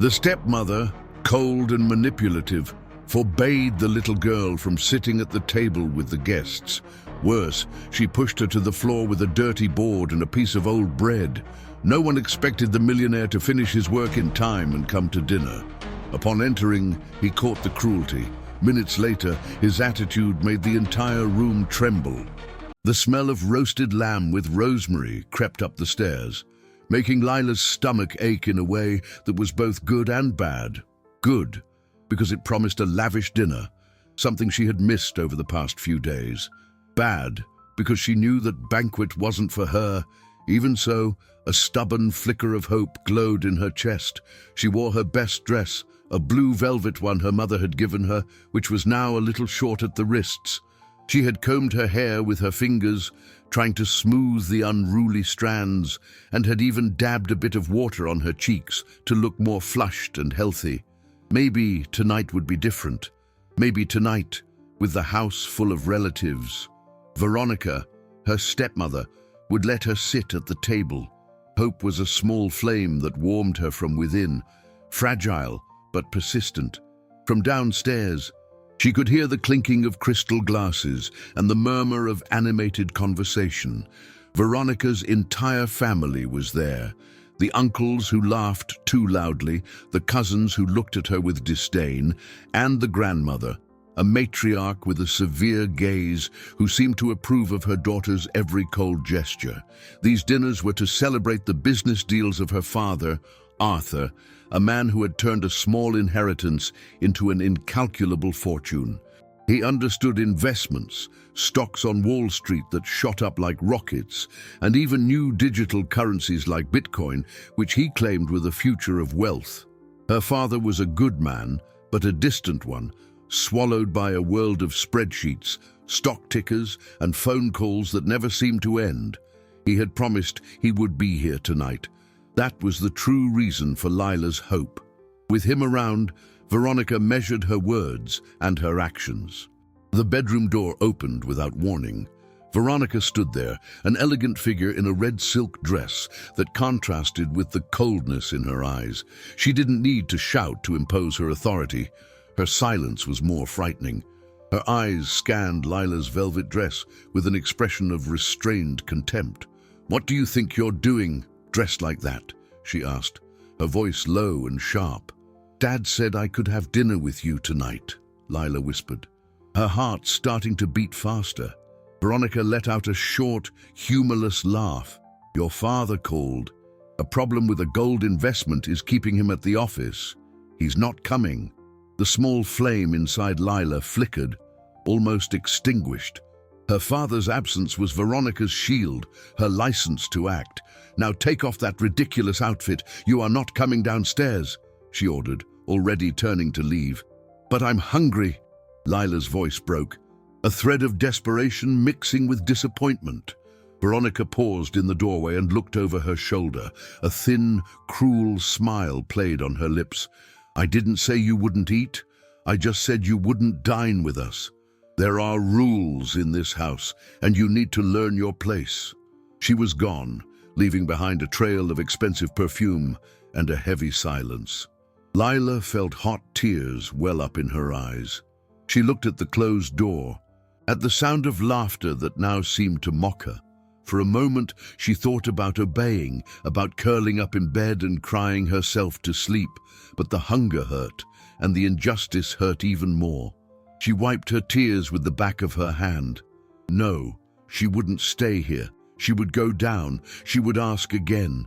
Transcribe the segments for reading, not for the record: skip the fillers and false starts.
The stepmother, cold and manipulative, forbade the little girl from sitting at the table with the guests. Worse, she pushed her to the floor with a dirty board and a piece of old bread. No one expected the millionaire to finish his work in time and come to dinner. Upon entering, he caught the cruelty. Minutes later, his attitude made the entire room tremble. The smell of roasted lamb with rosemary crept up the stairs, making Lila's stomach ache in a way that was both good and bad. Good, because it promised a lavish dinner, something she had missed over the past few days. Bad, because she knew that banquet wasn't for her. Even so, a stubborn flicker of hope glowed in her chest. She wore her best dress, a blue velvet one her mother had given her, which was now a little short at the wrists. She had combed her hair with her fingers, trying to smooth the unruly strands, and had even dabbed a bit of water on her cheeks to look more flushed and healthy. Maybe tonight would be different. Maybe tonight, with the house full of relatives, Veronica, her stepmother, would let her sit at the table. Hope was a small flame that warmed her from within, fragile but persistent. From downstairs, she could hear the clinking of crystal glasses and the murmur of animated conversation. Veronica's entire family was there. The uncles who laughed too loudly, the cousins who looked at her with disdain, and the grandmother, a matriarch with a severe gaze who seemed to approve of her daughter's every cold gesture. These dinners were to celebrate the business deals of her father, Arthur, a man who had turned a small inheritance into an incalculable fortune. He understood investments, stocks on Wall Street that shot up like rockets, and even new digital currencies like Bitcoin, which he claimed were the future of wealth. Her father was a good man, but a distant one, swallowed by a world of spreadsheets, stock tickers, and phone calls that never seemed to end. He had promised he would be here tonight. That was the true reason for Lila's hope. With him around, Veronica measured her words and her actions. The bedroom door opened without warning. Veronica stood there, an elegant figure in a red silk dress that contrasted with the coldness in her eyes. She didn't need to shout to impose her authority. Her silence was more frightening. Her eyes scanned Lila's velvet dress with an expression of restrained contempt. "What do you think you're doing, dressed like that?" she asked, her voice low and sharp. "Dad said I could have dinner with you tonight," Lila whispered, her heart starting to beat faster. Veronica let out a short, humorless laugh. "Your father called. A problem with a gold investment is keeping him at the office. He's not coming." The small flame inside Lila flickered, almost extinguished. Her father's absence was Veronica's shield, her license to act. "Now take off that ridiculous outfit. You are not coming downstairs," she ordered, already turning to leave. "But I'm hungry," Lila's voice broke, a thread of desperation mixing with disappointment. Veronica paused in the doorway and looked over her shoulder. A thin, cruel smile played on her lips. "I didn't say you wouldn't eat. I just said you wouldn't dine with us. There are rules in this house, and you need to learn your place." She was gone, leaving behind a trail of expensive perfume and a heavy silence. Lila felt hot tears well up in her eyes. She looked at the closed door, at the sound of laughter that now seemed to mock her. For a moment, she thought about obeying, about curling up in bed and crying herself to sleep, but the hunger hurt, and the injustice hurt even more. She wiped her tears with the back of her hand. No, she wouldn't stay here. She would go down. She would ask again.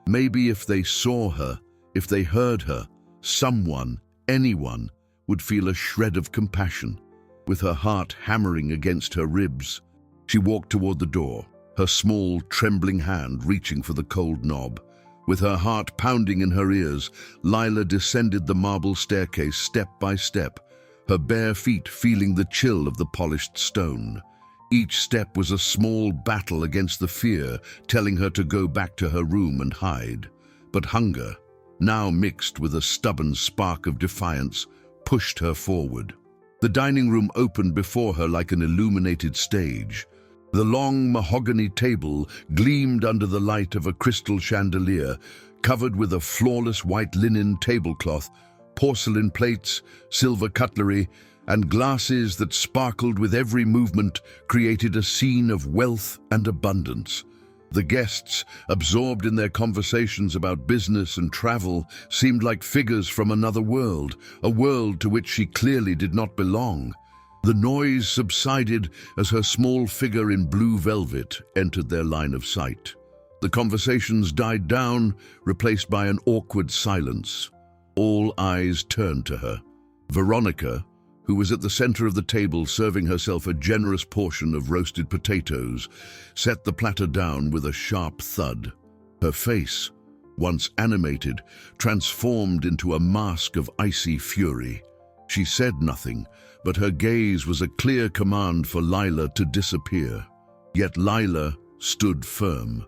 Maybe if they saw her, if they heard her, someone, anyone, would feel a shred of compassion. With her heart hammering against her ribs, she walked toward the door, her small, trembling hand reaching for the cold knob. With her heart pounding in her ears, Lila descended the marble staircase step by step, her bare feet feeling the chill of the polished stone. Each step was a small battle against the fear, telling her to go back to her room and hide. But hunger, now mixed with a stubborn spark of defiance, pushed her forward. The dining room opened before her like an illuminated stage. The long mahogany table gleamed under the light of a crystal chandelier, covered with a flawless white linen tablecloth, porcelain plates, silver cutlery, and glasses that sparkled with every movement created a scene of wealth and abundance. The guests, absorbed in their conversations about business and travel, seemed like figures from another world, a world to which she clearly did not belong. The noise subsided as her small figure in blue velvet entered their line of sight. The conversations died down, replaced by an awkward silence. All eyes turned to her. Veronica, who was at the center of the table serving herself a generous portion of roasted potatoes, set the platter down with a sharp thud. Her face, once animated, transformed into a mask of icy fury. She said nothing, but her gaze was a clear command for Lila to disappear. Yet Lila stood firm,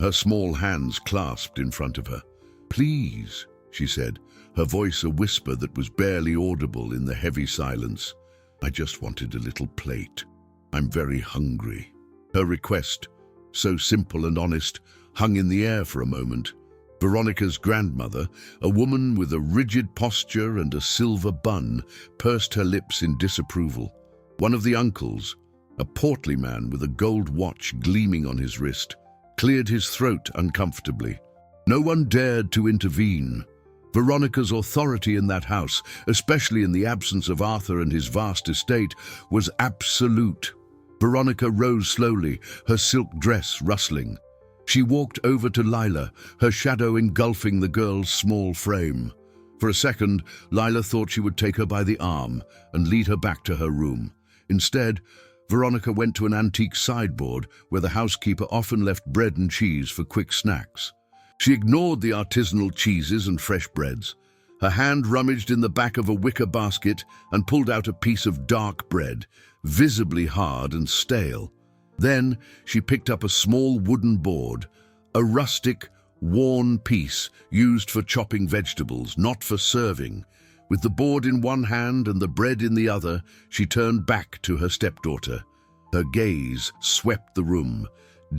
her small hands clasped in front of her. "Please," she said, her voice a whisper that was barely audible in the heavy silence. "I just wanted a little plate. I'm very hungry." Her request, so simple and honest, hung in the air for a moment. Veronica's grandmother, a woman with a rigid posture and a silver bun, pursed her lips in disapproval. One of the uncles, a portly man with a gold watch gleaming on his wrist, cleared his throat uncomfortably. No one dared to intervene. Veronica's authority in that house, especially in the absence of Arthur and his vast estate, was absolute. Veronica rose slowly, her silk dress rustling. She walked over to Lila, her shadow engulfing the girl's small frame. For a second, Lila thought she would take her by the arm and lead her back to her room. Instead, Veronica went to an antique sideboard where the housekeeper often left bread and cheese for quick snacks. She ignored the artisanal cheeses and fresh breads. Her hand rummaged in the back of a wicker basket and pulled out a piece of dark bread, visibly hard and stale. Then she picked up a small wooden board, a rustic, worn piece used for chopping vegetables, not for serving. With the board in one hand and the bread in the other, she turned back to her stepdaughter. Her gaze swept the room,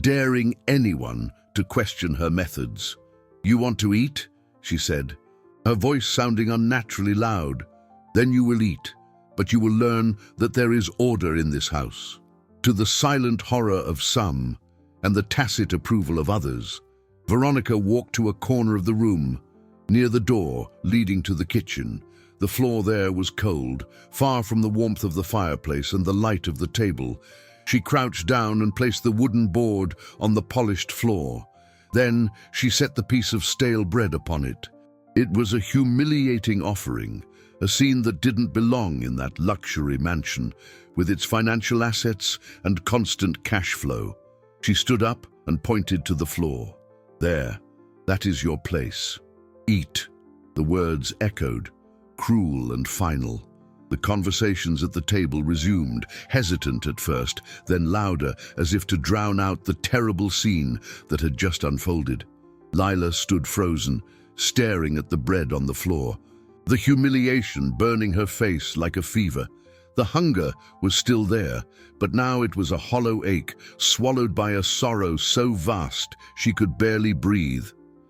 daring anyone to question her methods. "You want to eat?" she said, her voice sounding unnaturally loud. "Then you will eat, but you will learn that there is order in this house." To the silent horror of some and the tacit approval of others, Veronica walked to a corner of the room, near the door leading to the kitchen. The floor there was cold, far from the warmth of the fireplace and the light of the table. She crouched down and placed the wooden board on the polished floor. Then she set the piece of stale bread upon it. It was a humiliating offering, a scene that didn't belong in that luxury mansion, with its financial assets and constant cash flow. She stood up and pointed to the floor. "There, that is your place. Eat." The words echoed, cruel and final. The conversations at the table resumed, hesitant at first, then louder, as if to drown out the terrible scene that had just unfolded. Lila stood frozen, staring at the bread on the floor, the humiliation burning her face like a fever. The hunger was still there, but now it was a hollow ache, swallowed by a sorrow so vast she could barely breathe.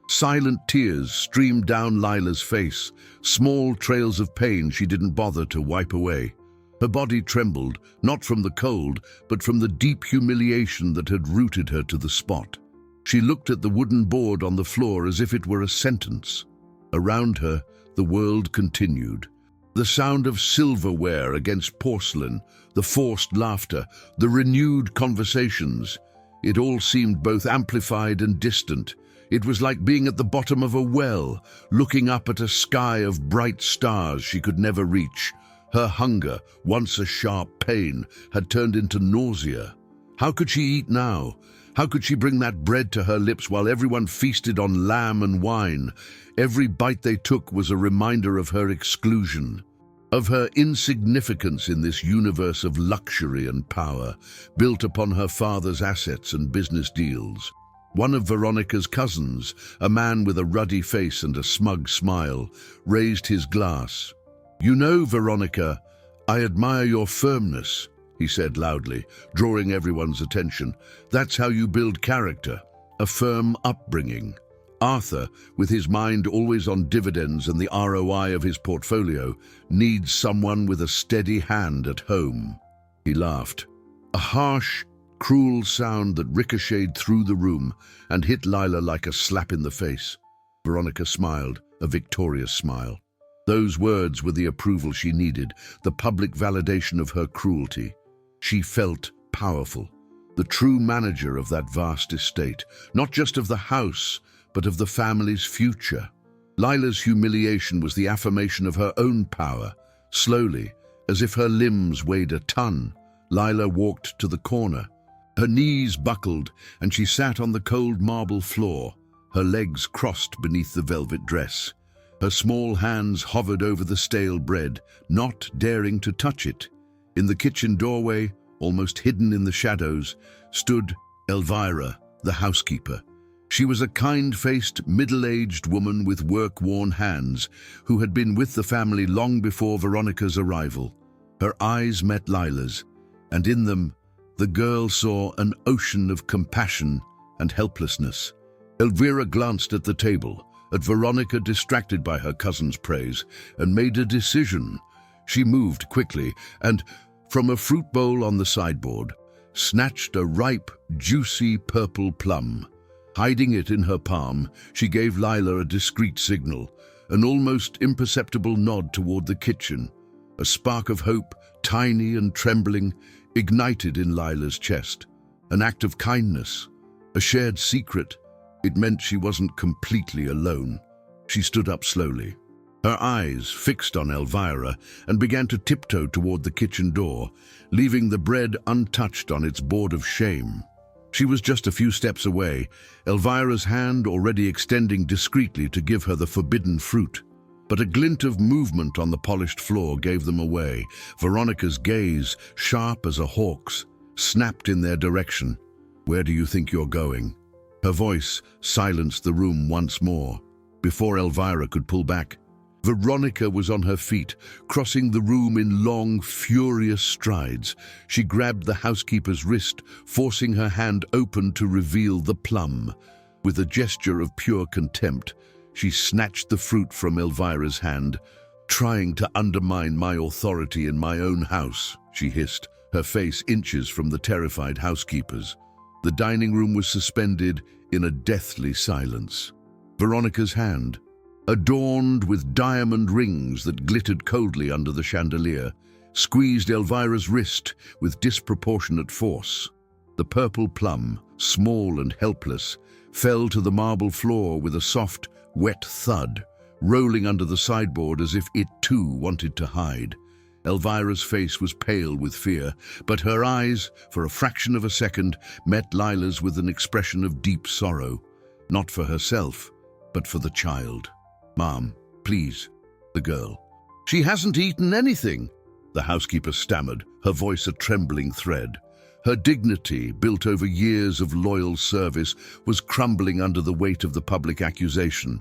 Silent tears streamed down Lila's face, small trails of pain she didn't bother to wipe away. Her body trembled, not from the cold, but from the deep humiliation that had rooted her to the spot. She looked at the wooden board on the floor as if it were a sentence. Around her, the world continued. The sound of silverware against porcelain, the forced laughter, the renewed conversations. It all seemed both amplified and distant. It was like being at the bottom of a well, looking up at a sky of bright stars she could never reach. Her hunger, once a sharp pain, had turned into nausea. How could she eat now? How could she bring that bread to her lips while everyone feasted on lamb and wine? Every bite they took was a reminder of her exclusion, of her insignificance in this universe of luxury and power, built upon her father's assets and business deals. One of Veronica's cousins, a man with a ruddy face and a smug smile, raised his glass. "You know, Veronica, I admire your firmness," he said loudly, drawing everyone's attention. "That's how you build character, a firm upbringing." Arthur, with his mind always on dividends and the ROI of his portfolio, needs someone with a steady hand at home. He laughed. A harsh, cruel sound that ricocheted through the room and hit Lila like a slap in the face. Veronica smiled, a victorious smile. Those words were the approval she needed, the public validation of her cruelty. She felt powerful, the true manager of that vast estate, not just of the house, but of the family's future. Lila's humiliation was the affirmation of her own power. Slowly, as if her limbs weighed a ton, Lila walked to the corner. Her knees buckled, and she sat on the cold marble floor, her legs crossed beneath the velvet dress. Her small hands hovered over the stale bread, not daring to touch it. In the kitchen doorway, almost hidden in the shadows, stood Elvira, the housekeeper. She was a kind-faced, middle-aged woman with work-worn hands who had been with the family long before Veronica's arrival. Her eyes met Lila's, and in them, the girl saw an ocean of compassion and helplessness. Elvira glanced at the table, at Veronica distracted by her cousin's praise, and made a decision. She moved quickly and, from a fruit bowl on the sideboard, snatched a ripe, juicy purple plum. Hiding it in her palm, she gave Lila a discreet signal, an almost imperceptible nod toward the kitchen. A spark of hope, tiny and trembling, ignited in Lila's chest. An act of kindness, a shared secret. It meant she wasn't completely alone. She stood up slowly, her eyes fixed on Elvira, and began to tiptoe toward the kitchen door, leaving the bread untouched on its board of shame. She was just a few steps away, Elvira's hand already extending discreetly to give her the forbidden fruit. But a glint of movement on the polished floor gave them away. Veronica's gaze, sharp as a hawk's, snapped in their direction. "Where do you think you're going?" Her voice silenced the room once more. Before Elvira could pull back, Veronica was on her feet, crossing the room in long, furious strides. She grabbed the housekeeper's wrist, forcing her hand open to reveal the plum. With a gesture of pure contempt, she snatched the fruit from Elvira's hand. "Trying to undermine my authority in my own house," she hissed, her face inches from the terrified housekeeper's. The dining room was suspended in a deathly silence. Veronica's hand, adorned with diamond rings that glittered coldly under the chandelier, squeezed Elvira's wrist with disproportionate force. The purple plum, small and helpless, fell to the marble floor with a soft, wet thud, rolling under the sideboard as if it too wanted to hide. Elvira's face was pale with fear, but her eyes, for a fraction of a second, met Lila's with an expression of deep sorrow. Not for herself, but for the child. "Mom, please," the girl. "She hasn't eaten anything," the housekeeper stammered, her voice a trembling thread. Her dignity, built over years of loyal service, was crumbling under the weight of the public accusation.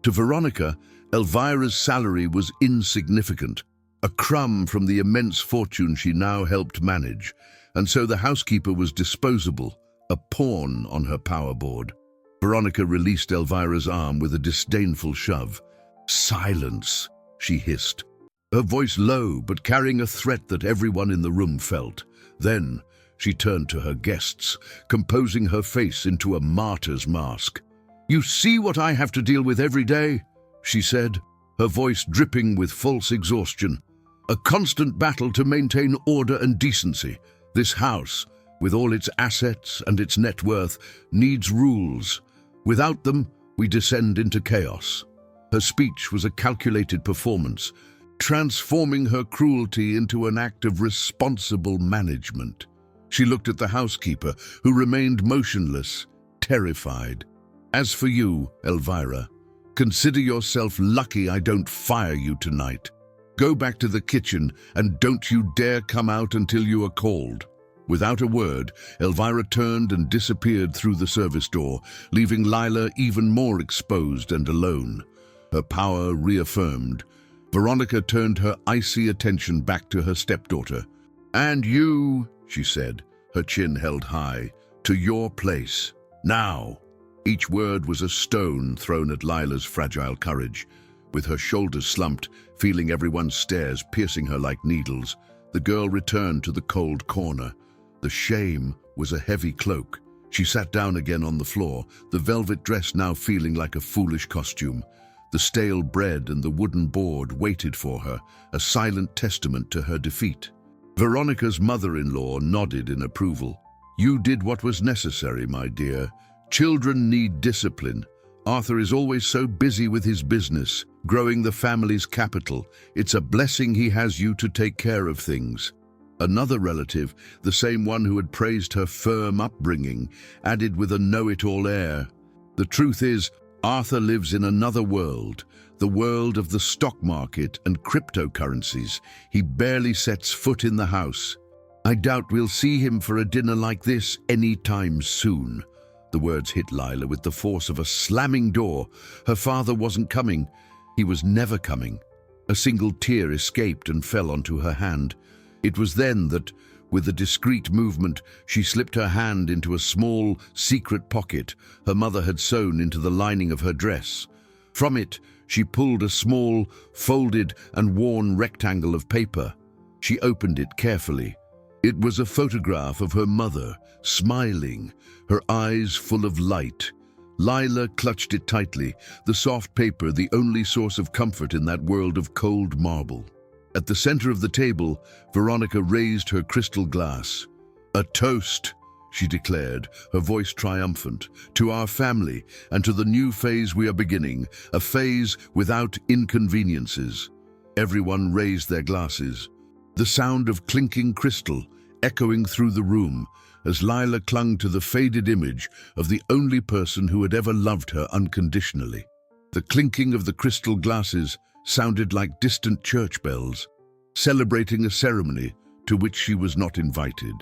To Veronica, Elvira's salary was insignificant, a crumb from the immense fortune she now helped manage, and so the housekeeper was disposable, a pawn on her power board. Veronica released Elvira's arm with a disdainful shove. "Silence," she hissed, her voice low but carrying a threat that everyone in the room felt. Then she turned to her guests, composing her face into a martyr's mask. "You see what I have to deal with every day?" she said, her voice dripping with false exhaustion. "A constant battle to maintain order and decency. This house, with all its assets and its net worth, needs rules. Without them, we descend into chaos." Her speech was a calculated performance, transforming her cruelty into an act of responsible management. She looked at the housekeeper, who remained motionless, terrified. "As for you, Elvira, consider yourself lucky I don't fire you tonight. Go back to the kitchen and don't you dare come out until you are called." Without a word, Elvira turned and disappeared through the service door, leaving Lila even more exposed and alone. Her power reaffirmed, Veronica turned her icy attention back to her stepdaughter. "And you," she said, her chin held high, "to your place. Now." Each word was a stone thrown at Lila's fragile courage. With her shoulders slumped, feeling everyone's stares piercing her like needles, the girl returned to the cold corner. The shame was a heavy cloak. She sat down again on the floor, the velvet dress now feeling like a foolish costume. The stale bread and the wooden board waited for her, a silent testament to her defeat. Veronica's mother-in-law nodded in approval. "You did what was necessary, my dear. Children need discipline. Arthur is always so busy with his business, growing the family's capital. It's a blessing he has you to take care of things." Another relative, the same one who had praised her firm upbringing, added with a know-it-all air, "The truth is, Arthur lives in another world, the world of the stock market and cryptocurrencies. He barely sets foot in the house. I doubt we'll see him for a dinner like this any time soon." The words hit Lila with the force of a slamming door. Her father wasn't coming. He was never coming. A single tear escaped and fell onto her hand. It was then that, with a discreet movement, she slipped her hand into a small, secret pocket her mother had sewn into the lining of her dress. From it, she pulled a small, folded and worn rectangle of paper. She opened it carefully. It was a photograph of her mother, smiling, her eyes full of light. Lila clutched it tightly, the soft paper the only source of comfort in that world of cold marble. At the center of the table, Veronica raised her crystal glass. "A toast," she declared, her voice triumphant, "to our family and to the new phase we are beginning, a phase without inconveniences." Everyone raised their glasses. The sound of clinking crystal echoing through the room as Lila clung to the faded image of the only person who had ever loved her unconditionally. The clinking of the crystal glasses sounded like distant church bells, celebrating a ceremony to which she was not invited.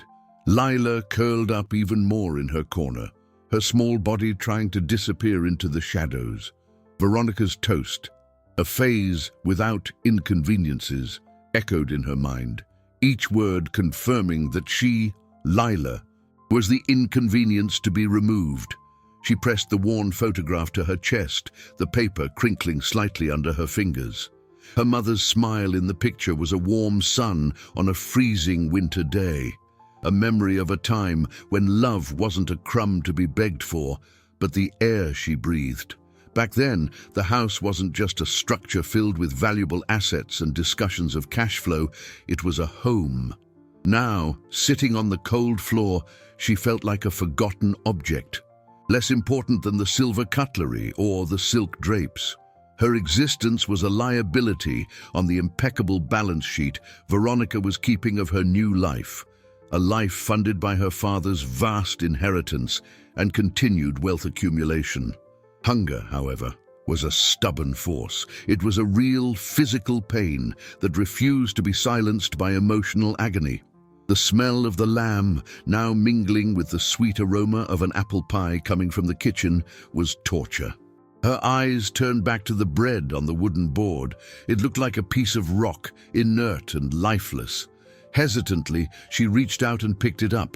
Lila curled up even more in her corner, her small body trying to disappear into the shadows. Veronica's toast, a phase without inconveniences, echoed in her mind, each word confirming that she, Lila, was the inconvenience to be removed. She pressed the worn photograph to her chest, the paper crinkling slightly under her fingers. Her mother's smile in the picture was a warm sun on a freezing winter day, a memory of a time when love wasn't a crumb to be begged for, but the air she breathed. Back then, the house wasn't just a structure filled with valuable assets and discussions of cash flow, it was a home. Now, sitting on the cold floor, she felt like a forgotten object, less important than the silver cutlery or the silk drapes. Her existence was a liability on the impeccable balance sheet Veronica was keeping of her new life, a life funded by her father's vast inheritance and continued wealth accumulation. Hunger, however, was a stubborn force. It was a real physical pain that refused to be silenced by emotional agony. The smell of the lamb, now mingling with the sweet aroma of an apple pie coming from the kitchen, was torture. Her eyes turned back to the bread on the wooden board. It looked like a piece of rock, inert and lifeless. Hesitantly, she reached out and picked it up.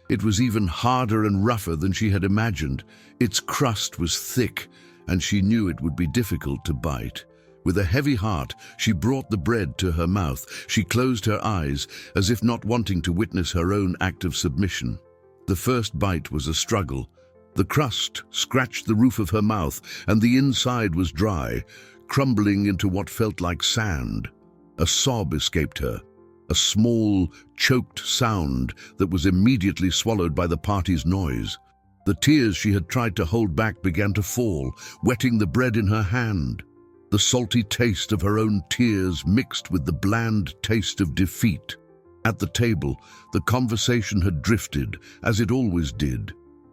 It was even harder and rougher than she had imagined. Its crust was thick, and she knew it would be difficult to bite. With a heavy heart, she brought the bread to her mouth. She closed her eyes, as if not wanting to witness her own act of submission. The first bite was a struggle. The crust scratched the roof of her mouth, and the inside was dry, crumbling into what felt like sand. A sob escaped her, a small, choked sound that was immediately swallowed by the party's noise. The tears she had tried to hold back began to fall, wetting the bread in her hand. The salty taste of her own tears mixed with the bland taste of defeat. At the table, the conversation had drifted, as it always did,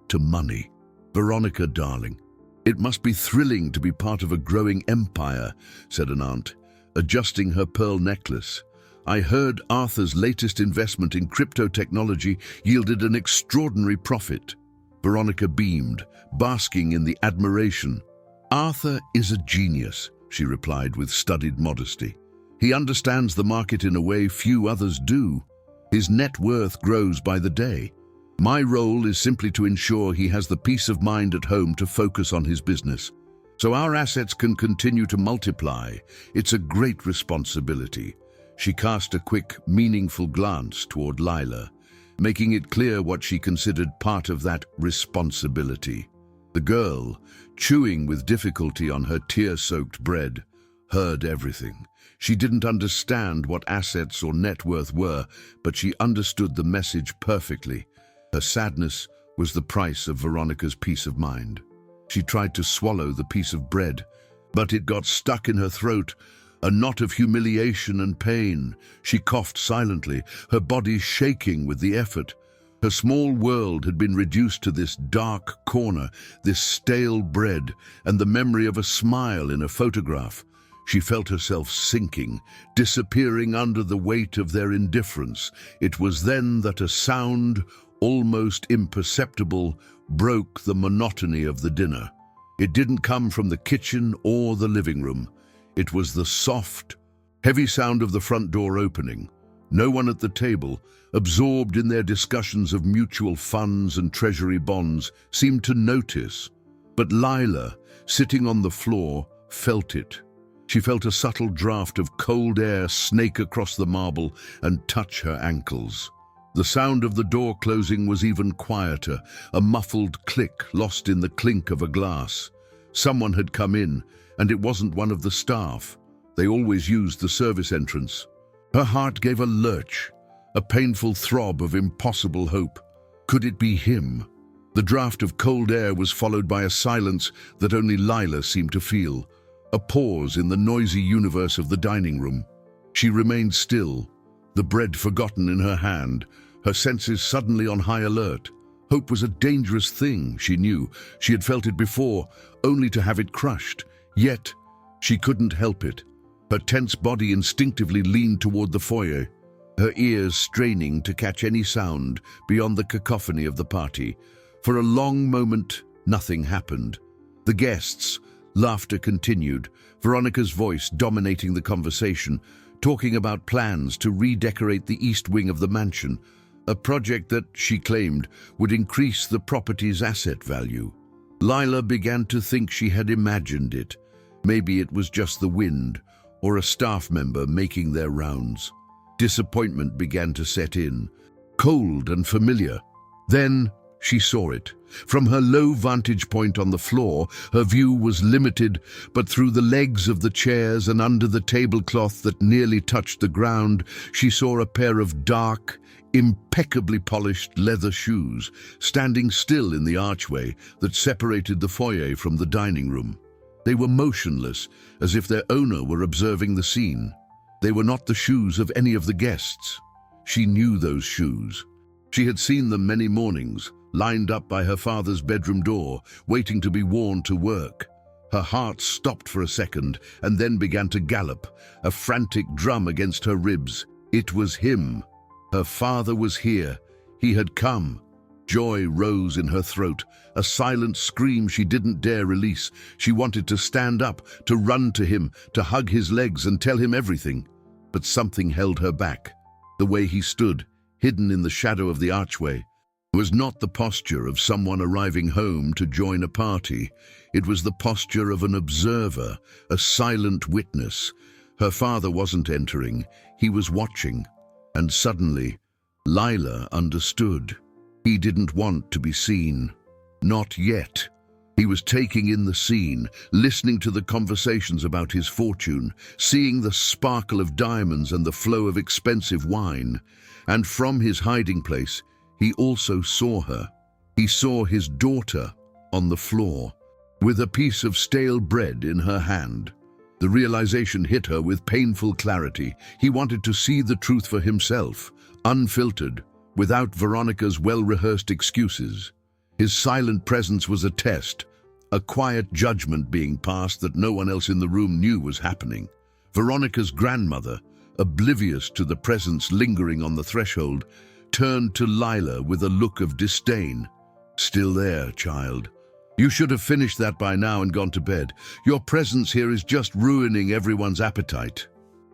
to money. "Veronica, darling, it must be thrilling to be part of a growing empire," said an aunt, adjusting her pearl necklace. "I heard Arthur's latest investment in crypto technology yielded an extraordinary profit." Veronica beamed, basking in the admiration. "Arthur is a genius," she replied with studied modesty. "He understands the market in a way few others do. His net worth grows by the day. My role is simply to ensure he has the peace of mind at home to focus on his business. So our assets can continue to multiply. It's a great responsibility." She cast a quick, meaningful glance toward Lila, making it clear what she considered part of that responsibility. The girl, chewing with difficulty on her tear-soaked bread, heard everything. She didn't understand what assets or net worth were, but she understood the message perfectly. Her sadness was the price of Veronica's peace of mind. She tried to swallow the piece of bread, but it got stuck in her throat, a knot of humiliation and pain. She coughed silently, her body shaking with the effort. Her small world had been reduced to this dark corner, this stale bread, and the memory of a smile in a photograph. She felt herself sinking, disappearing under the weight of their indifference. It was then that a sound, almost imperceptible, broke the monotony of the dinner. It didn't come from the kitchen or the living room. It was the soft, heavy sound of the front door opening. No one at the table, absorbed in their discussions of mutual funds and treasury bonds, seemed to notice. But Lila, sitting on the floor, felt it. She felt a subtle draft of cold air snake across the marble and touch her ankles. The sound of the door closing was even quieter, a muffled click lost in the clink of a glass. Someone had come in, and it wasn't one of the staff. They always used the service entrance. Her heart gave a lurch, a painful throb of impossible hope. Could it be him? The draft of cold air was followed by a silence that only Lila seemed to feel, a pause in the noisy universe of the dining room. She remained still, the bread forgotten in her hand, her senses suddenly on high alert. Hope was a dangerous thing, she knew. She had felt it before, only to have it crushed. Yet, she couldn't help it. Her tense body instinctively leaned toward the foyer, her ears straining to catch any sound beyond the cacophony of the party. For a long moment, nothing happened. The guests' laughter continued, Veronica's voice dominating the conversation, talking about plans to redecorate the east wing of the mansion, a project that, she claimed, would increase the property's asset value. Lila began to think she had imagined it. Maybe it was just the wind, or a staff member making their rounds. Disappointment began to set in, cold and familiar. Then she saw it. From her low vantage point on the floor, her view was limited, but through the legs of the chairs and under the tablecloth that nearly touched the ground, she saw a pair of dark, impeccably polished leather shoes standing still in the archway that separated the foyer from the dining room. They were motionless, as if their owner were observing the scene. They were not the shoes of any of the guests. She knew those shoes. She had seen them many mornings, lined up by her father's bedroom door, waiting to be worn to work. Her heart stopped for a second and then began to gallop, a frantic drum against her ribs. It was him. Her father was here. He had come. Joy rose in her throat, a silent scream she didn't dare release. She wanted to stand up, to run to him, to hug his legs and tell him everything. But something held her back. The way he stood, hidden in the shadow of the archway, was not the posture of someone arriving home to join a party. It was the posture of an observer, a silent witness. Her father wasn't entering, he was watching. And suddenly, Lila understood. He didn't want to be seen. Not yet. He was taking in the scene, listening to the conversations about his fortune, seeing the sparkle of diamonds and the flow of expensive wine. And from his hiding place, he also saw her. He saw his daughter on the floor, with a piece of stale bread in her hand. The realization hit her with painful clarity. He wanted to see the truth for himself, unfiltered, without Veronica's well-rehearsed excuses. His silent presence was a test, a quiet judgment being passed that no one else in the room knew was happening. Veronica's grandmother, oblivious to the presence lingering on the threshold, turned to Lila with a look of disdain. "Still there, child. You should have finished that by now and gone to bed. Your presence here is just ruining everyone's appetite."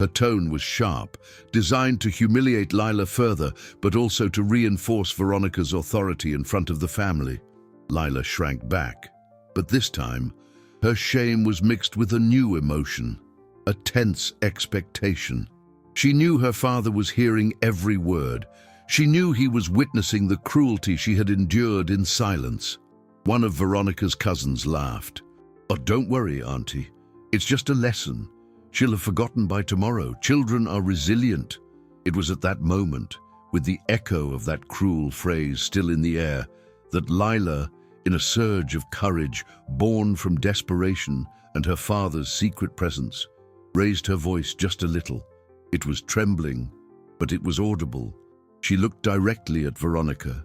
Her tone was sharp, designed to humiliate Lila further, but also to reinforce Veronica's authority in front of the family. Lila shrank back, but this time, her shame was mixed with a new emotion, a tense expectation. She knew her father was hearing every word. She knew he was witnessing the cruelty she had endured in silence. One of Veronica's cousins laughed. "Oh, don't worry, Auntie. It's just a lesson. She'll have forgotten by tomorrow. Children are resilient." It was at that moment, with the echo of that cruel phrase still in the air, that Lila, in a surge of courage born from desperation and her father's secret presence, raised her voice just a little. It was trembling, but it was audible. She looked directly at Veronica,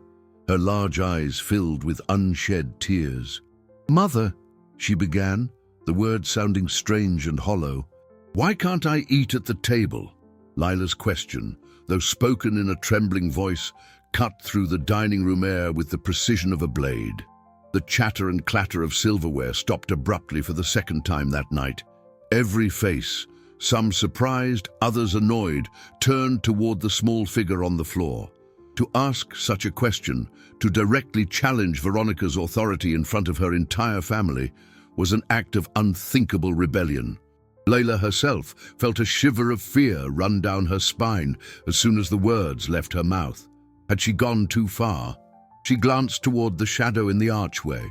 her large eyes filled with unshed tears. "Mother," she began, the words sounding strange and hollow. "Why can't I eat at the table?" Lila's question, though spoken in a trembling voice, cut through the dining room air with the precision of a blade. The chatter and clatter of silverware stopped abruptly for the second time that night. Every face, some surprised, others annoyed, turned toward the small figure on the floor. To ask such a question, to directly challenge Veronica's authority in front of her entire family, was an act of unthinkable rebellion. Layla herself felt a shiver of fear run down her spine as soon as the words left her mouth. Had she gone too far? She glanced toward the shadow in the archway.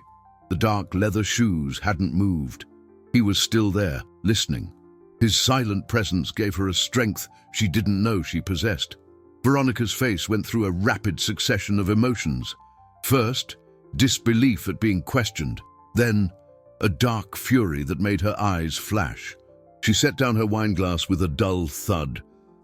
The dark leather shoes hadn't moved. He was still there, listening. His silent presence gave her a strength she didn't know she possessed. Veronica's face went through a rapid succession of emotions. First, disbelief at being questioned. Then, a dark fury that made her eyes flash. She set down her wineglass with a dull thud,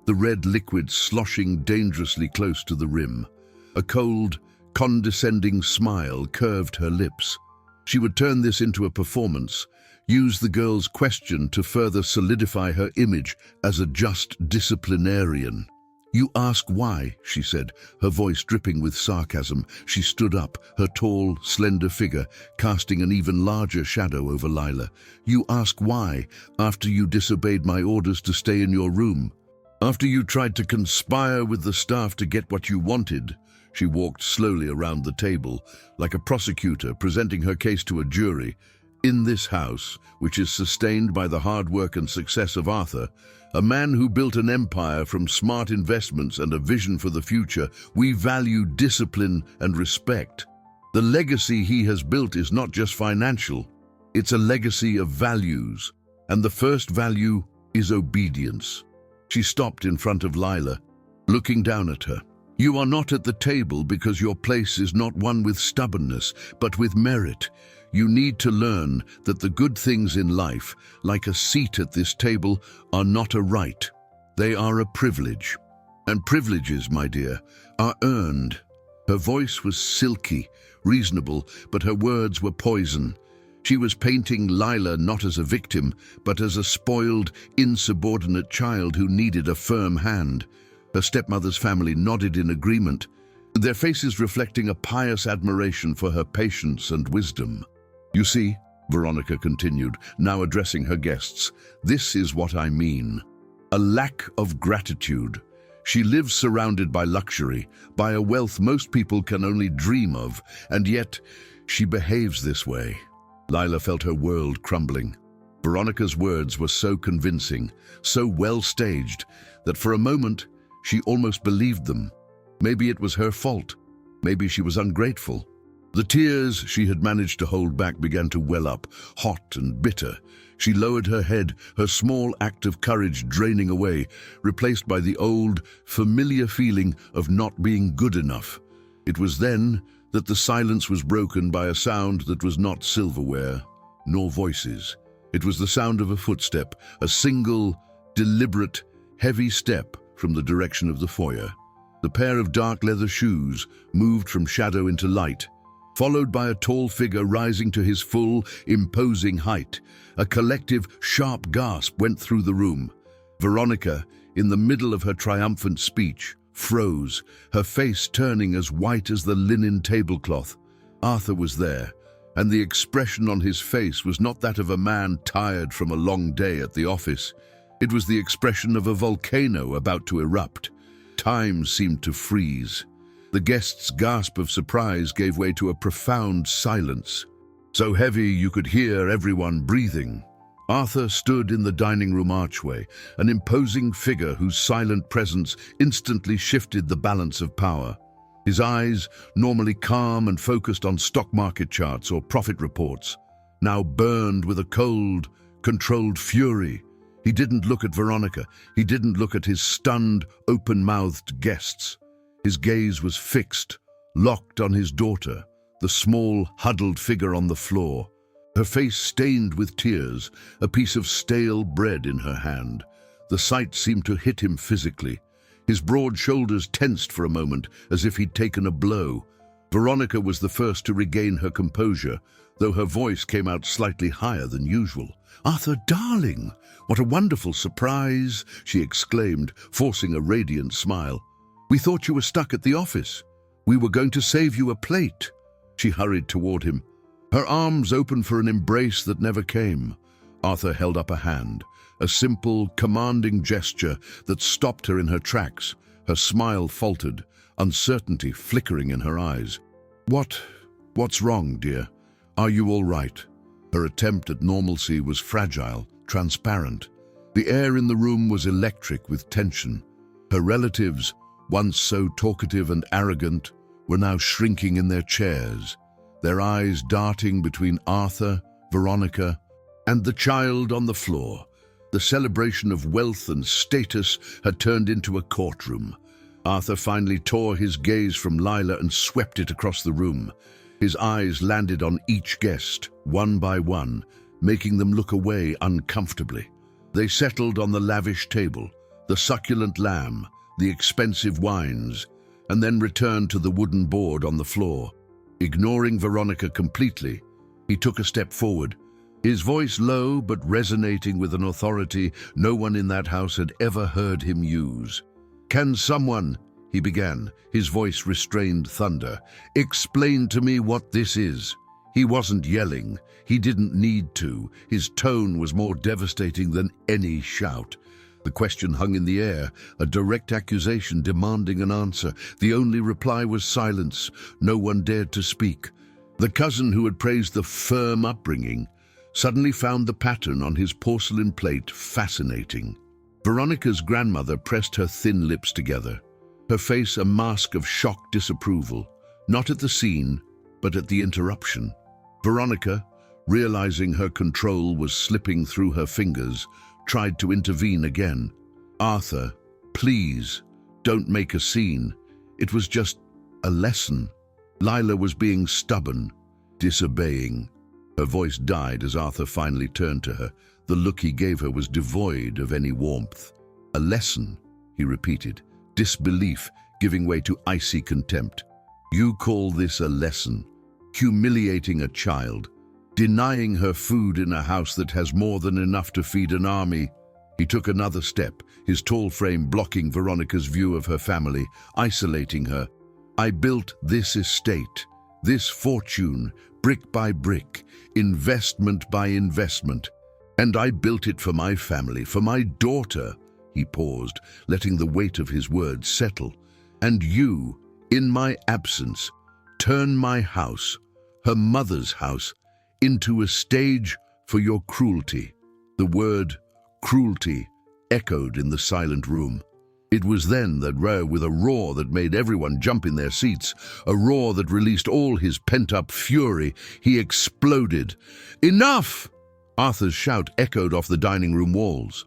the red liquid sloshing dangerously close to the rim. A cold, condescending smile curved her lips. She would turn this into a performance, use the girl's question to further solidify her image as a just disciplinarian. "You ask why," she said, her voice dripping with sarcasm. She stood up, her tall, slender figure casting an even larger shadow over Lila. "You ask why, after you disobeyed my orders to stay in your room. After you tried to conspire with the staff to get what you wanted." She walked slowly around the table, like a prosecutor presenting her case to a jury. "In this house, which is sustained by the hard work and success of Arthur, a man who built an empire from smart investments and a vision for the future, we value discipline and respect. The legacy he has built is not just financial, it's a legacy of values, and the first value is obedience." She stopped in front of Lila, looking down at her. "You are not at the table because your place is not one with stubbornness, but with merit. You need to learn that the good things in life, like a seat at this table, are not a right. They are a privilege. And privileges, my dear, are earned." Her voice was silky, reasonable, but her words were poison. She was painting Lila not as a victim, but as a spoiled, insubordinate child who needed a firm hand. Her stepmother's family nodded in agreement, their faces reflecting a pious admiration for her patience and wisdom. "You see," Veronica continued, now addressing her guests, "this is what I mean. A lack of gratitude. She lives surrounded by luxury, by a wealth most people can only dream of, and yet she behaves this way." Lila felt her world crumbling. Veronica's words were so convincing, so well staged, that for a moment she almost believed them. Maybe it was her fault. Maybe she was ungrateful. The tears she had managed to hold back began to well up, hot and bitter. She lowered her head, her small act of courage draining away, replaced by the old, familiar feeling of not being good enough. It was then that the silence was broken by a sound that was not silverware, nor voices. It was the sound of a footstep, a single, deliberate, heavy step from the direction of the foyer. The pair of dark leather shoes moved from shadow into light, followed by a tall figure rising to his full, imposing height. A collective, sharp gasp went through the room. Veronica, in the middle of her triumphant speech, froze, her face turning as white as the linen tablecloth. Arthur was there, and the expression on his face was not that of a man tired from a long day at the office. It was the expression of a volcano about to erupt. Time seemed to freeze. The guests' gasp of surprise gave way to a profound silence, so heavy you could hear everyone breathing. Arthur stood in the dining room archway, an imposing figure whose silent presence instantly shifted the balance of power. His eyes, normally calm and focused on stock market charts or profit reports, now burned with a cold, controlled fury. He didn't look at Veronica. He didn't look at his stunned, open-mouthed guests. His gaze was fixed, locked on his daughter, the small, huddled figure on the floor. Her face stained with tears, a piece of stale bread in her hand. The sight seemed to hit him physically. His broad shoulders tensed for a moment, as if he'd taken a blow. Veronica was the first to regain her composure, though her voice came out slightly higher than usual. "Arthur, darling, what a wonderful surprise!" she exclaimed, forcing a radiant smile. "We thought you were stuck at the office. We were going to save you a plate." She hurried toward him, her arms open for an embrace that never came. Arthur held up a hand, a simple, commanding gesture that stopped her in her tracks. Her smile faltered, uncertainty flickering in her eyes. What's wrong, dear? Are you all right?" Her attempt at normalcy was fragile, transparent. The air in the room was electric with tension. Her relatives, once so talkative and arrogant, were now shrinking in their chairs, their eyes darting between Arthur, Veronica, and the child on the floor. The celebration of wealth and status had turned into a courtroom. Arthur finally tore his gaze from Lila and swept it across the room. His eyes landed on each guest, one by one, making them look away uncomfortably. They settled on the lavish table, the succulent lamb, the expensive wines, and then returned to the wooden board on the floor. Ignoring Veronica completely, he took a step forward, his voice low but resonating with an authority no one in that house had ever heard him use. "Can someone," he began, his voice restrained thunder, "explain to me what this is?" He wasn't yelling. He didn't need to. His tone was more devastating than any shout. The question hung in the air, a direct accusation demanding an answer. The only reply was silence. No one dared to speak. The cousin who had praised the firm upbringing suddenly found the pattern on his porcelain plate fascinating. Veronica's grandmother pressed her thin lips together, her face a mask of shocked disapproval, not at the scene, but at the interruption. Veronica, realizing her control was slipping through her fingers, tried to intervene again. "Arthur, please, don't make a scene. It was just a lesson." Lila was being stubborn, disobeying. Her voice died as Arthur finally turned to her. The look he gave her was devoid of any warmth. "A lesson," he repeated, disbelief giving way to icy contempt. "You call this a lesson? Humiliating a child? Denying her food in a house that has more than enough to feed an army?" He took another step, his tall frame blocking Veronica's view of her family, isolating her. "I built this estate, this fortune, brick by brick, investment by investment. And I built it for my family, for my daughter." He paused, letting the weight of his words settle. "And you, in my absence, turn my house, her mother's house, into a stage for your cruelty." The word cruelty echoed in the silent room. It was then that with a roar that made everyone jump in their seats, a roar that released all his pent-up fury, he exploded. "Enough!" Arthur's shout echoed off the dining room walls,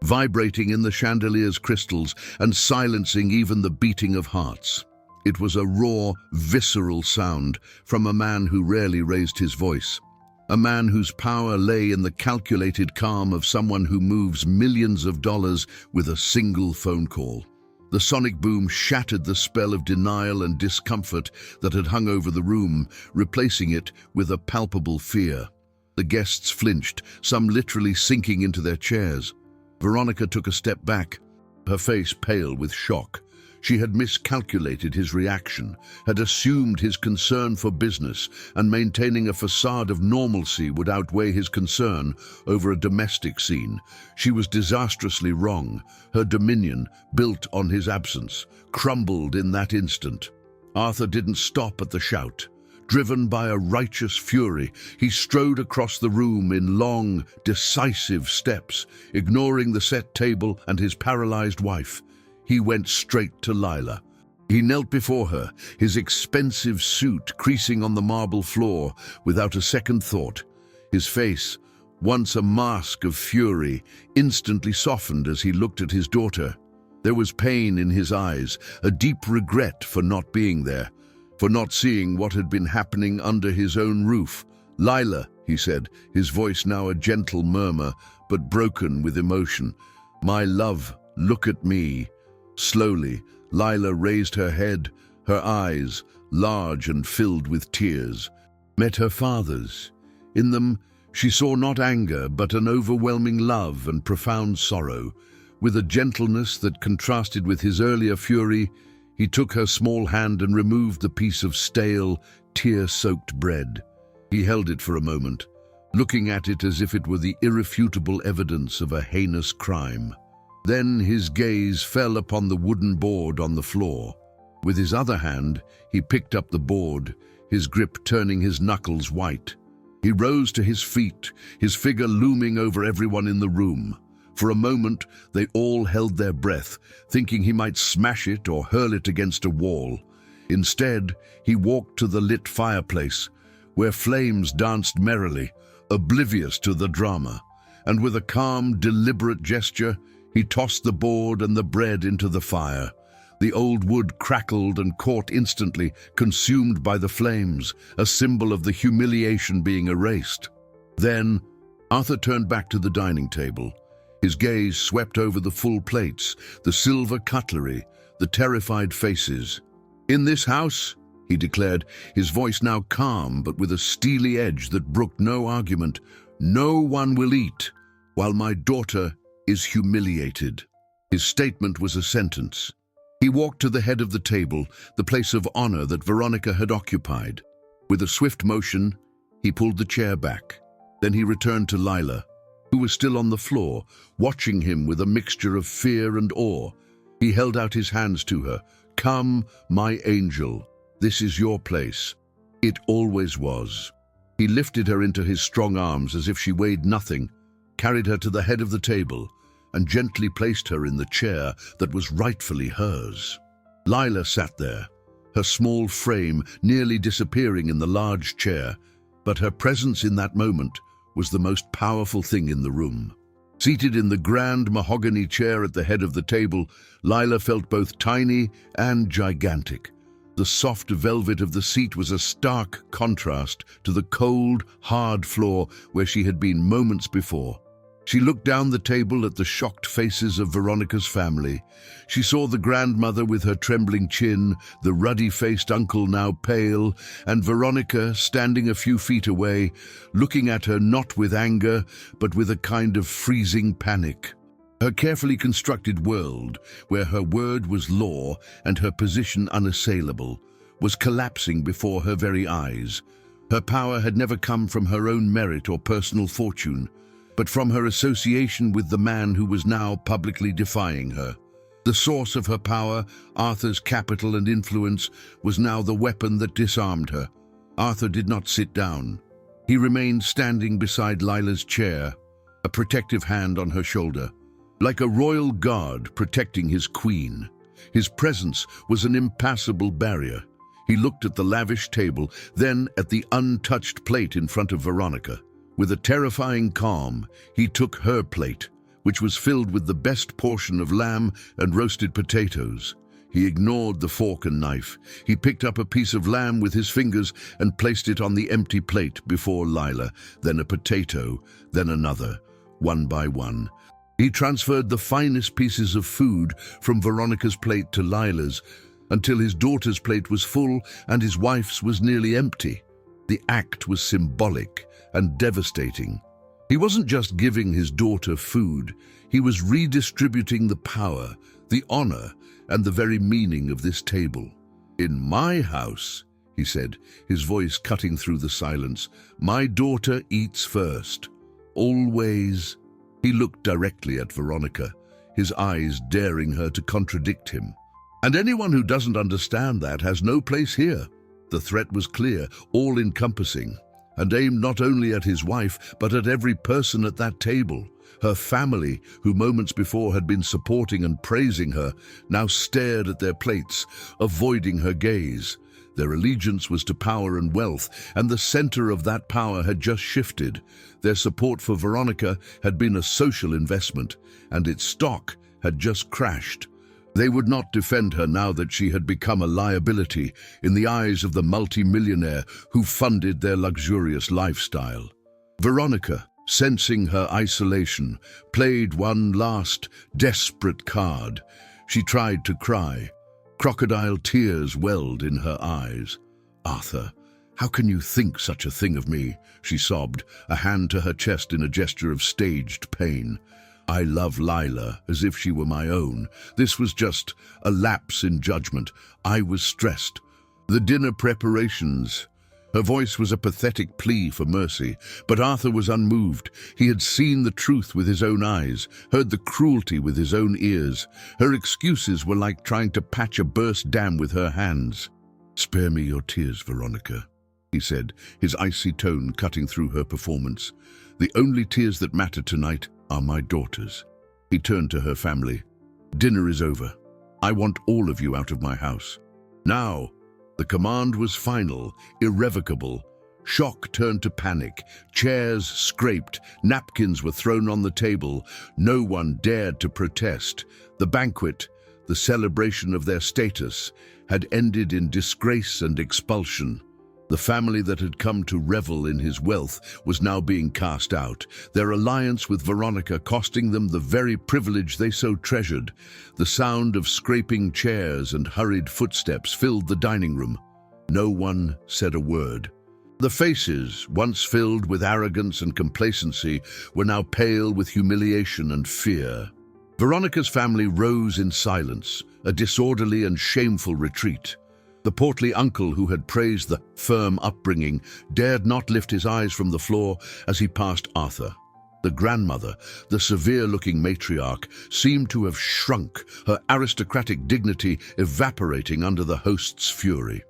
vibrating in the chandelier's crystals and silencing even the beating of hearts. It was a raw, visceral sound from a man who rarely raised his voice. A man whose power lay in the calculated calm of someone who moves millions of dollars with a single phone call. The sonic boom shattered the spell of denial and discomfort that had hung over the room, replacing it with a palpable fear. The guests flinched, some literally sinking into their chairs. Veronica took a step back, her face pale with shock. She had miscalculated his reaction, had assumed his concern for business, and maintaining a facade of normalcy would outweigh his concern over a domestic scene. She was disastrously wrong. Her dominion, built on his absence, crumbled in that instant. Arthur didn't stop at the shout. Driven by a righteous fury, he strode across the room in long, decisive steps, ignoring the set table and his paralyzed wife. He went straight to Lila. He knelt before her, his expensive suit creasing on the marble floor without a second thought. His face, once a mask of fury, instantly softened as he looked at his daughter. There was pain in his eyes, a deep regret for not being there, for not seeing what had been happening under his own roof. "Lila," he said, his voice now a gentle murmur, but broken with emotion. "My love, look at me." Slowly, Lila raised her head, her eyes, large and filled with tears, met her father's. In them, she saw not anger, but an overwhelming love and profound sorrow. With a gentleness that contrasted with his earlier fury, he took her small hand and removed the piece of stale, tear-soaked bread. He held it for a moment, looking at it as if it were the irrefutable evidence of a heinous crime. Then his gaze fell upon the wooden board on the floor. With his other hand, he picked up the board, his grip turning his knuckles white. He rose to his feet, his figure looming over everyone in the room. For a moment, they all held their breath, thinking he might smash it or hurl it against a wall. Instead, he walked to the lit fireplace, where flames danced merrily, oblivious to the drama, and with a calm, deliberate gesture, he tossed the board and the bread into the fire. The old wood crackled and caught instantly, consumed by the flames, a symbol of the humiliation being erased. Then, Arthur turned back to the dining table. His gaze swept over the full plates, the silver cutlery, the terrified faces. "In this house," he declared, his voice now calm but with a steely edge that brooked no argument, "no one will eat while my daughter is humiliated." His statement was a sentence. He walked to the head of the table, the place of honor that Veronica had occupied. With a swift motion, he pulled the chair back. Then he returned to Lila, who was still on the floor, watching him with a mixture of fear and awe. He held out his hands to her. "Come, my angel. This is your place. It always was." He lifted her into his strong arms as if she weighed nothing, carried her to the head of the table, and gently placed her in the chair that was rightfully hers. Lila sat there, her small frame nearly disappearing in the large chair, but her presence in that moment was the most powerful thing in the room. Seated in the grand mahogany chair at the head of the table, Lila felt both tiny and gigantic. The soft velvet of the seat was a stark contrast to the cold, hard floor where she had been moments before. She looked down the table at the shocked faces of Veronica's family. She saw the grandmother with her trembling chin, the ruddy-faced uncle now pale, and Veronica standing a few feet away, looking at her not with anger, but with a kind of freezing panic. Her carefully constructed world, where her word was law and her position unassailable, was collapsing before her very eyes. Her power had never come from her own merit or personal fortune, but from her association with the man who was now publicly defying her. The source of her power, Arthur's capital and influence, was now the weapon that disarmed her. Arthur did not sit down. He remained standing beside Lila's chair, a protective hand on her shoulder, like a royal guard protecting his queen. His presence was an impassable barrier. He looked at the lavish table, then at the untouched plate in front of Veronica. With a terrifying calm, he took her plate, which was filled with the best portion of lamb and roasted potatoes. He ignored the fork and knife. He picked up a piece of lamb with his fingers and placed it on the empty plate before Lila, then a potato, then another, one by one. He transferred the finest pieces of food from Veronica's plate to Lila's, until his daughter's plate was full and his wife's was nearly empty. The act was symbolic and devastating. He wasn't just giving his daughter food, he was redistributing the power the honor, and the very meaning of this table. "In my house," he said, his voice cutting through the silence, "my daughter eats first. Always." He looked directly at Veronica, his eyes daring her to contradict him. "And anyone who doesn't understand that has no place here." The threat was clear, all-encompassing, and aimed not only at his wife, but at every person at that table. Her family, who moments before had been supporting and praising her, now stared at their plates, avoiding her gaze. Their allegiance was to power and wealth, and the center of that power had just shifted. Their support for Veronica had been a social investment, and its stock had just crashed. They would not defend her now that she had become a liability in the eyes of the multi-millionaire who funded their luxurious lifestyle. Veronica, sensing her isolation, played one last, desperate card. She tried to cry. Crocodile tears welled in her eyes. "Arthur, how can you think such a thing of me?" she sobbed, a hand to her chest in a gesture of staged pain. "I love Lila as if she were my own. This was just a lapse in judgment. I was stressed. The dinner preparations." Her voice was a pathetic plea for mercy, but Arthur was unmoved. He had seen the truth with his own eyes, heard the cruelty with his own ears. Her excuses were like trying to patch a burst dam with her hands. "Spare me your tears, Veronica," he said, his icy tone cutting through her performance. "The only tears that matter tonight are my daughter's." He turned to her family. "Dinner is over. I want all of you out of my house. Now." The command was final, irrevocable. Shock turned to panic. Chairs scraped, napkins were thrown on the table. No one dared to protest. The banquet, the celebration of their status, had ended in disgrace and expulsion. The family that had come to revel in his wealth was now being cast out, their alliance with Veronica costing them the very privilege they so treasured. The sound of scraping chairs and hurried footsteps filled the dining room. No one said a word. The faces, once filled with arrogance and complacency, were now pale with humiliation and fear. Veronica's family rose in silence, a disorderly and shameful retreat. The portly uncle who had praised the firm upbringing dared not lift his eyes from the floor as he passed Arthur. The grandmother, the severe-looking matriarch, seemed to have shrunk, her aristocratic dignity evaporating under the host's fury.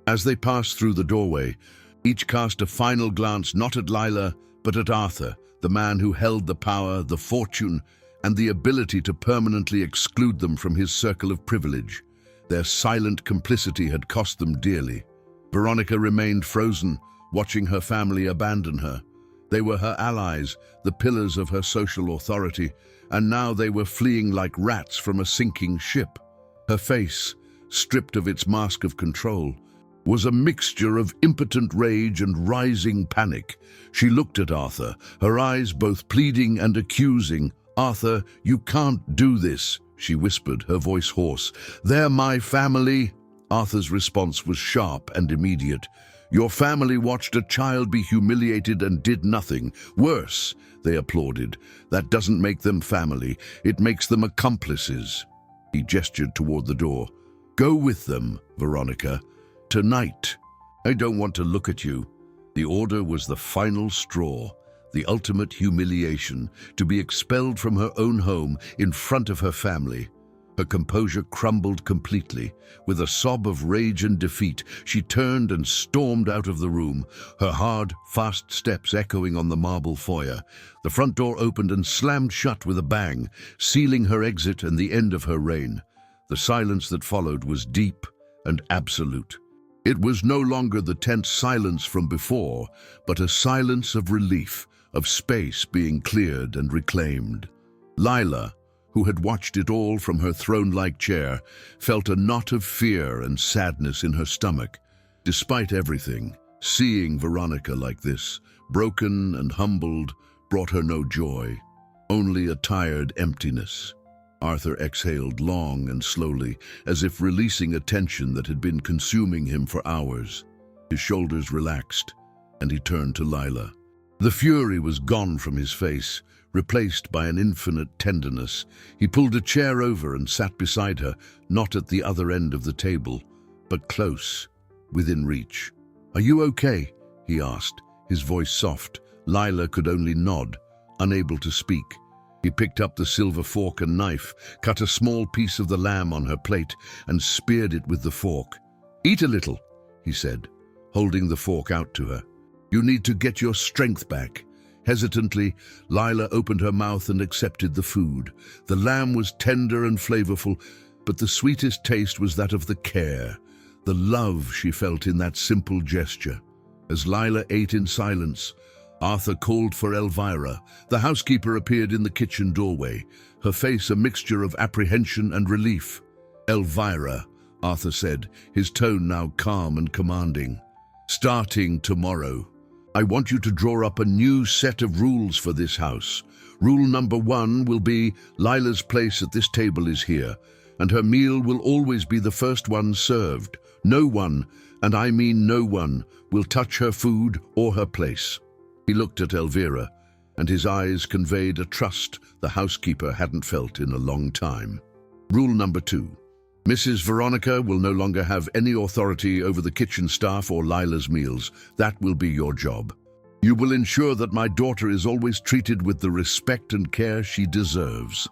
As they passed through the doorway, each cast a final glance not at Lila, but at Arthur, the man who held the power, the fortune, and the ability to permanently exclude them from his circle of privilege. Their silent complicity had cost them dearly. Veronica remained frozen, watching her family abandon her. They were her allies, the pillars of her social authority, and now they were fleeing like rats from a sinking ship. Her face, stripped of its mask of control, was a mixture of impotent rage and rising panic. She looked at Arthur, her eyes both pleading and accusing. "Arthur, you can't do this," she whispered, her voice hoarse. "They're my family." Arthur's response was sharp and immediate. "Your family watched a child be humiliated and did nothing. Worse," they applauded. "That doesn't make them family. It makes them accomplices." He gestured toward the door. "Go with them, Veronica. Tonight." "I don't want to look at you." The order was the final straw. The ultimate humiliation, to be expelled from her own home in front of her family. Her composure crumbled completely. With a sob of rage and defeat, she turned and stormed out of the room, her hard, fast steps echoing on the marble foyer. The front door opened and slammed shut with a bang, sealing her exit and the end of her reign. The silence that followed was deep and absolute. It was no longer the tense silence from before, but a silence of relief, of space being cleared and reclaimed. Lila, who had watched it all from her throne-like chair, felt a knot of fear and sadness in her stomach. Despite everything, seeing Veronica like this, broken and humbled, brought her no joy, only a tired emptiness. Arthur exhaled long and slowly, as if releasing a tension that had been consuming him for hours. His shoulders relaxed, and he turned to Lila. The fury was gone from his face, replaced by an infinite tenderness. He pulled a chair over and sat beside her, not at the other end of the table, but close, within reach. "Are you okay?" he asked, his voice soft. Lila could only nod, unable to speak. He picked up the silver fork and knife, cut a small piece of the lamb on her plate, and speared it with the fork. "Eat a little," he said, holding the fork out to her. "You need to get your strength back." Hesitantly, Lila opened her mouth and accepted the food. The lamb was tender and flavorful, but the sweetest taste was that of the care, the love she felt in that simple gesture. As Lila ate in silence, Arthur called for Elvira. The housekeeper appeared in the kitchen doorway, her face a mixture of apprehension and relief. "Elvira," Arthur said, his tone now calm and commanding. "Starting tomorrow, I want you to draw up a new set of rules for this house. Rule number 1 will be Lila's place at this table is here, and her meal will always be the first one served. No one, and I mean no one, will touch her food or her place." He looked at Elvira, and his eyes conveyed a trust the housekeeper hadn't felt in a long time. Rule number 2. Mrs. Veronica will no longer have any authority over the kitchen staff or Lila's meals. That will be your job. You will ensure that my daughter is always treated with the respect and care she deserves.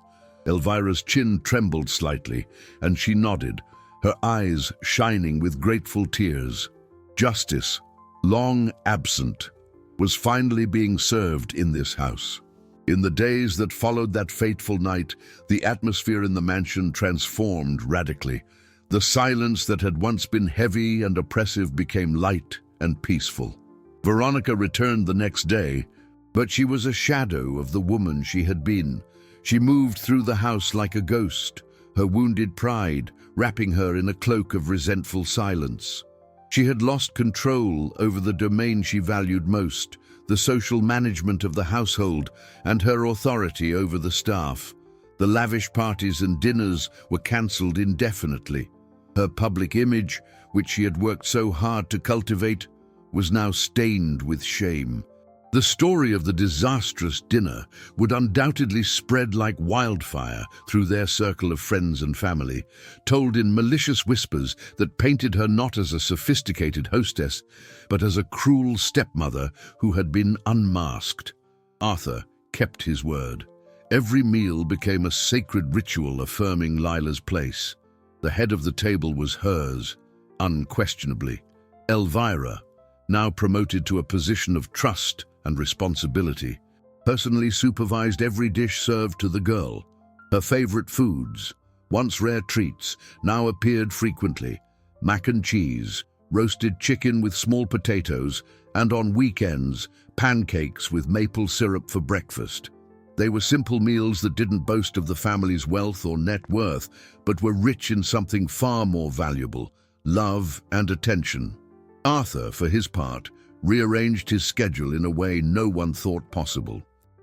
Elvira's chin trembled slightly, and she nodded, her eyes shining with grateful tears. Justice, long absent, was finally being served in this house. In the days that followed that fateful night, the atmosphere in the mansion transformed radically. The silence that had once been heavy and oppressive became light and peaceful. Veronica returned the next day, but she was a shadow of the woman she had been. She moved through the house like a ghost, her wounded pride wrapping her in a cloak of resentful silence. She had lost control over the domain she valued most, the social management of the household and her authority over the staff. The lavish parties and dinners were cancelled indefinitely. Her public image, which she had worked so hard to cultivate, was now stained with shame. The story of the disastrous dinner would undoubtedly spread like wildfire through their circle of friends and family, told in malicious whispers that painted her not as a sophisticated hostess, but as a cruel stepmother who had been unmasked. Arthur kept his word. Every meal became a sacred ritual affirming Lila's place. The head of the table was hers, unquestionably. Elvira, now promoted to a position of trust and responsibility, personally supervised every dish served to the girl. Her favorite foods, once rare treats, now appeared frequently: mac and cheese, roasted chicken with small potatoes, and on weekends, pancakes with maple syrup for breakfast. They were simple meals that didn't boast of the family's wealth or net worth, but were rich in something far more valuable: love and attention. Arthur, for his part, rearranged his schedule in a way no one thought possible.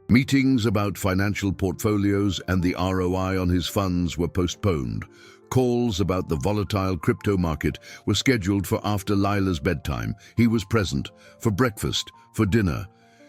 Meetings about financial portfolios and the ROI on his funds were postponed. Calls about the volatile crypto market were scheduled for after Lila's bedtime. He was present, for breakfast, for dinner.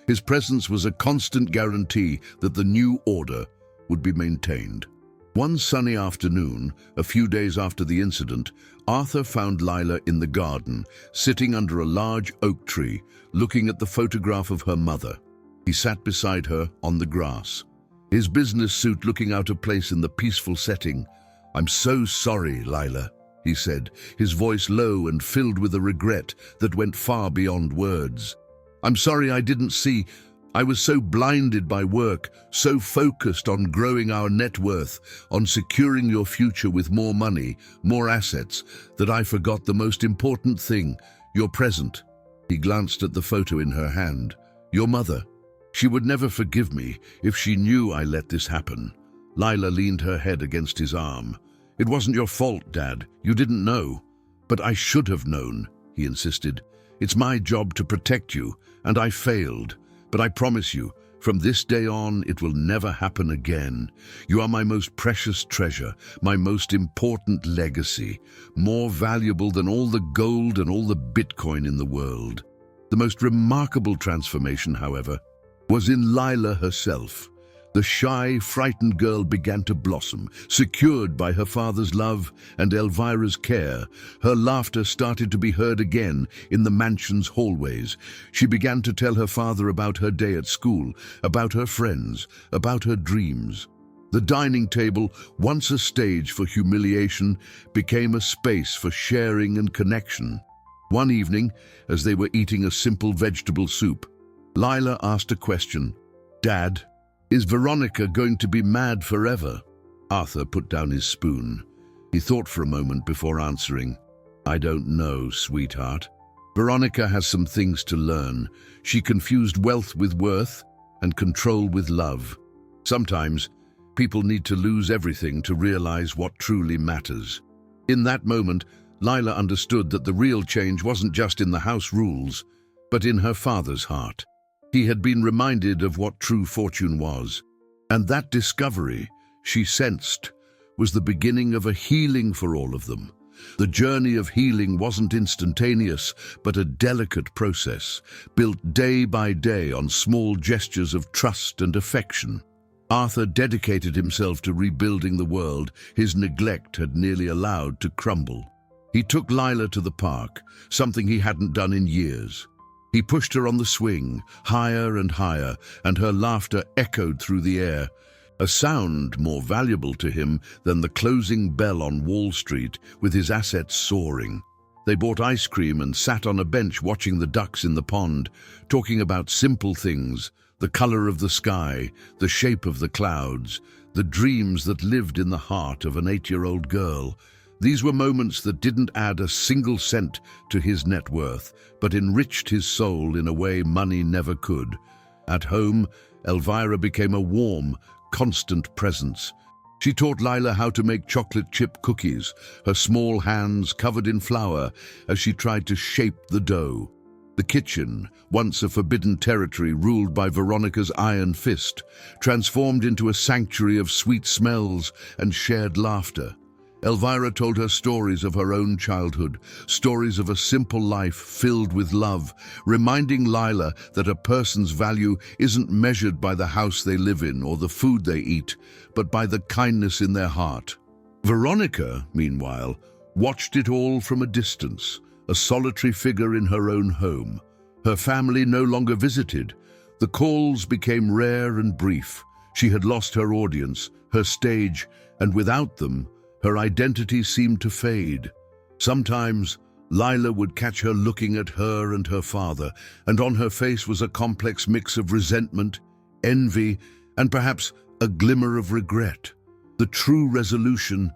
His presence was a constant guarantee that the new order would be maintained. One sunny afternoon, a few days after the incident, Arthur found Lila in the garden, sitting under a large oak tree, looking at the photograph of her mother. He sat beside her on the grass, his business suit looking out of place in the peaceful setting. "I'm so sorry, Lila," he said, his voice low and filled with a regret that went far beyond words. "I'm sorry I didn't see. I was so blinded by work, so focused on growing our net worth, on securing your future with more money, more assets, that I forgot the most important thing, your present." He glanced at the photo in her hand. "Your mother. She would never forgive me if she knew I let this happen." Lila leaned her head against his arm. "It wasn't your fault, Dad. You didn't know." "But I should have known," he insisted. "It's my job to protect you, and I failed. But I promise you, from this day on, it will never happen again. You are my most precious treasure, my most important legacy, more valuable than all the gold and all the Bitcoin in the world." The most remarkable transformation, however, was in Lila herself. The shy, frightened girl began to blossom. Secured by her father's love and Elvira's care, her laughter started to be heard again in the mansion's hallways. She began to tell her father about her day at school, about her friends, about her dreams. The dining table, once a stage for humiliation, became a space for sharing and connection. One evening, as they were eating a simple vegetable soup, Lila asked a question. "Dad, is Veronica going to be mad forever?" Arthur put down his spoon. He thought for a moment before answering. "I don't know, sweetheart. Veronica has some things to learn. She confused wealth with worth and control with love. Sometimes, people need to lose everything to realize what truly matters." In that moment, Lila understood that the real change wasn't just in the house rules, but in her father's heart. He had been reminded of what true fortune was, and that discovery, she sensed, was the beginning of a healing for all of them. The journey of healing wasn't instantaneous, but a delicate process, built day by day on small gestures of trust and affection. Arthur dedicated himself to rebuilding the world his neglect had nearly allowed to crumble. He took Lila to the park, something he hadn't done in years. He pushed her on the swing, higher and higher, and her laughter echoed through the air, a sound more valuable to him than the closing bell on Wall Street with his assets soaring. They bought ice cream and sat on a bench watching the ducks in the pond, talking about simple things, the color of the sky, the shape of the clouds, the dreams that lived in the heart of an 8-year-old girl. These were moments that didn't add a single cent to his net worth, but enriched his soul in a way money never could. At home, Elvira became a warm, constant presence. She taught Lila how to make chocolate chip cookies, her small hands covered in flour as she tried to shape the dough. The kitchen, once a forbidden territory ruled by Veronica's iron fist, transformed into a sanctuary of sweet smells and shared laughter. Elvira told her stories of her own childhood, stories of a simple life filled with love, reminding Lila that a person's value isn't measured by the house they live in or the food they eat, but by the kindness in their heart. Veronica, meanwhile, watched it all from a distance, a solitary figure in her own home. Her family no longer visited. The calls became rare and brief. She had lost her audience, her stage, and without them, her identity seemed to fade. Sometimes, Lila would catch her looking at her and her father, and on her face was a complex mix of resentment, envy, and perhaps a glimmer of regret. The true resolution,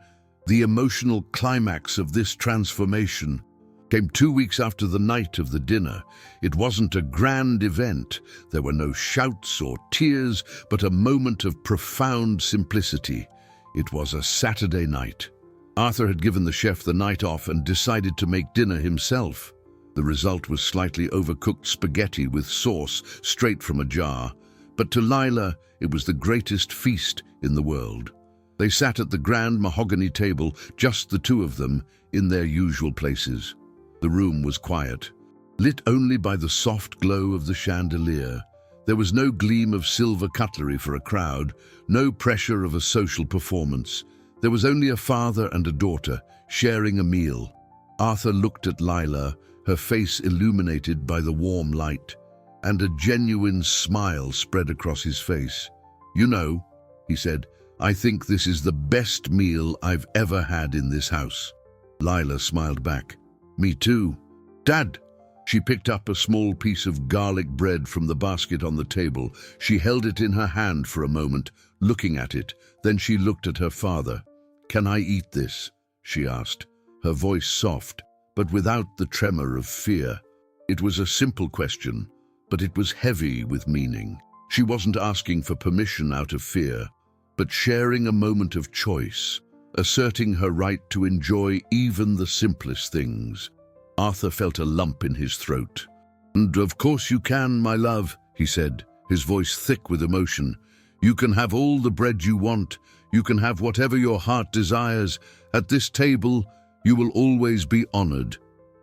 the emotional climax of this transformation, came 2 weeks after the night of the dinner. It wasn't a grand event. There were no shouts or tears, but a moment of profound simplicity. It was a Saturday night. Arthur had given the chef the night off and decided to make dinner himself. The result was slightly overcooked spaghetti with sauce straight from a jar, but to Lila it was the greatest feast in the world. They sat at the grand mahogany table, just the two of them, in their usual places. The room was quiet, lit only by the soft glow of the chandelier. There was no gleam of silver cutlery for a crowd, no pressure of a social performance. There was only a father and a daughter, sharing a meal. Arthur looked at Lila, her face illuminated by the warm light, and a genuine smile spread across his face. "You know," he said, "I think this is the best meal I've ever had in this house." Lila smiled back. "Me too. Dad!" She picked up a small piece of garlic bread from the basket on the table. She held it in her hand for a moment, looking at it. Then she looked at her father. "Can I eat this?" she asked, her voice soft, but without the tremor of fear. It was a simple question, but it was heavy with meaning. She wasn't asking for permission out of fear, but sharing a moment of choice, asserting her right to enjoy even the simplest things. Arthur felt a lump in his throat. "And of course you can, my love," he said, his voice thick with emotion. "You can have all the bread you want. You can have whatever your heart desires. At this table, you will always be honored."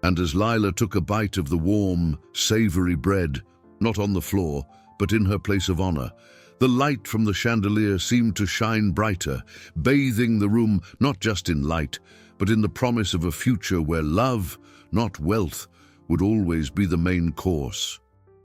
And as Lila took a bite of the warm, savory bread, not on the floor, but in her place of honor, the light from the chandelier seemed to shine brighter, bathing the room not just in light, but in the promise of a future where love, not wealth, would always be the main course.